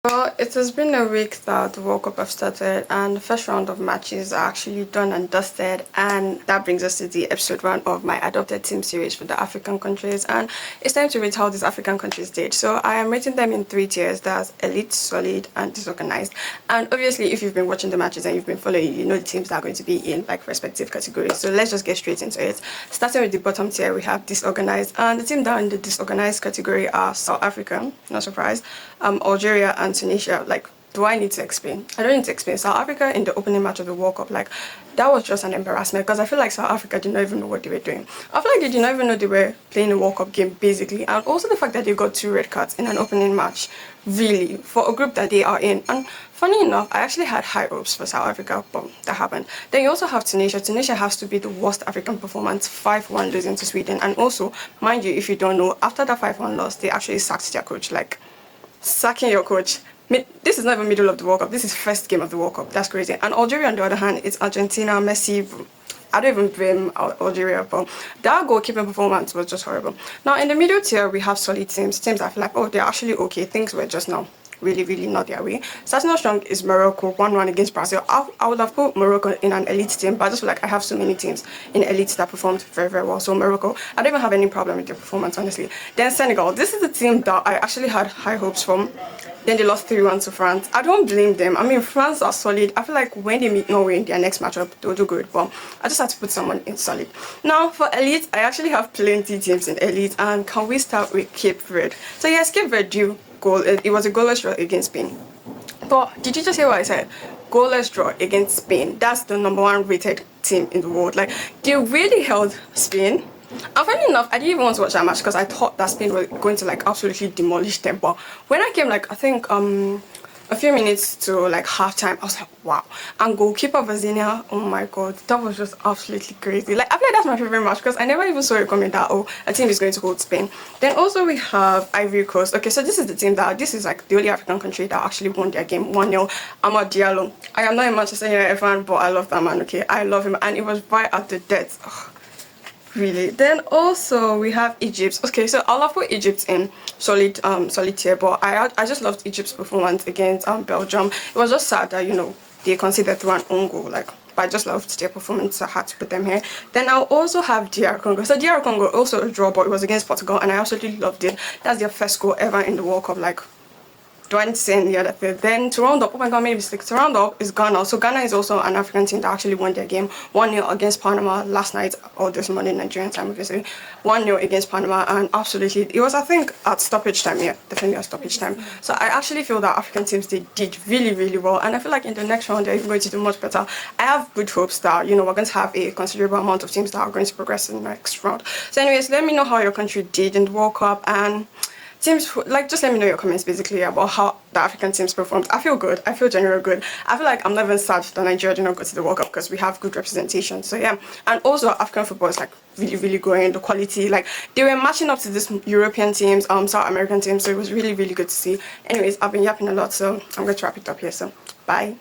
Well, it has been a week that the World Cup have started, and the first round of matches are actually done and dusted. And that brings us to the episode 1 of my adopted team series for the African countries. And it's time to rate how these African countries did. So I am rating them in 3 tiers: that's elite, solid, and disorganized. And obviously, if you've been watching the matches and you've been following, you know the teams that are going to be in like respective categories. So let's just get straight into it. Starting with the bottom tier, we have disorganized, and the team down in the disorganized category are South Africa, no surprise, Algeria, and Tunisia. Like, do I need to explain? I don't need to explain. South Africa in the opening match of the World Cup, like, that was just an embarrassment because I feel like South Africa did not even know what they were doing. I feel like they did not even know they were playing a World Cup game, basically. And also the fact that they got 2 red cards in an opening match, really, for a group that they are in. And funny enough, I actually had high hopes for South Africa, but that happened. Then you also have Tunisia. Tunisia has to be the worst African performance, 5-1 losing to Sweden. And also, mind you, if you don't know, after that 5-1 loss, they actually sacked their coach. Like, sacking your coach. This is not even middle of the World Cup. This is first game of the World Cup. That's crazy. And Algeria, on the other hand, it's Argentina, Messi. I don't even blame Algeria, but that goalkeeping performance was just horrible. Now, in the middle tier, we have solid teams. Teams I feel like, oh, they're actually okay. Things were just now really not their way. Starting off strong is Morocco, 1-1 against Brazil. I would have put Morocco in an elite team, but I just feel like I have so many teams in elite that performed very well. So Morocco, I don't even have any problem with their performance, honestly. Then Senegal, this is the team that I actually had high hopes from. Then they lost 3-1 to France. I don't blame them. I mean, France are solid. I feel like when they meet Norway in their next matchup, they'll do good. But I just had to put someone in solid. Now, for elite, I actually have plenty teams in elite. And can we start with Cape Verde? So yes, Cape Verde drew goal. It was a goalless draw against Spain. But did you just hear what I said? Goalless draw against Spain. That's the #1 rated team in the world. Like, they really held Spain. And funny enough, I didn't even want to watch that match because I thought that Spain were going to like absolutely demolish them. But when I came, like, I think a few minutes to like halftime, I was like, wow. And goalkeeper Vazinia, oh my god, that was just absolutely crazy. Like, I feel like that's my favorite match because I never even saw it coming that, oh, a team is going to hold Spain. Then also we have Ivory Coast. Okay, so this is the team that, this is like the only African country that actually won their game 1-0. Amad Diallo. I am not a Manchester United fan, but I love that man, okay? I love him, and it was right at the death. Ugh. Really. Then also we have Egypt. Okay, so I'll have put Egypt in solid tier, but I just loved Egypt's performance against Belgium. It was just sad that, you know, they conceded through an own goal, like, but I just loved their performance, so I had to put them here. Then I'll also have DR Congo. So DR Congo also a draw, but it was against Portugal, and I absolutely loved it. That's their first goal ever in the World Cup. Like, do I need to say any other thing? Then to round up, oh my god, I made a mistake. To round up is Ghana. So Ghana is also an African team that actually won their game 1-0 against Panama last night, or this morning, Nigerian time, obviously. 1-0 against Panama, and absolutely, it was, I think, at stoppage time. Yeah, definitely at stoppage time. So I actually feel that African teams, they did really well, and I feel like in the next round, they're even going to do much better. I have good hopes that, you know, we're going to have a considerable amount of teams that are going to progress in the next round. So anyways, let me know how your country did in the World Cup, and teams, like, just let me know your comments basically about how the African teams performed. I feel good. I feel generally good. I feel like I'm not even sad that Nigeria did not go to the World Cup because we have good representation. So yeah, and also African football is like really growing. The quality, like, they were matching up to this European teams, South American teams. So it was really good to see. Anyways, I've been yapping a lot, so I'm going to wrap it up here. So bye.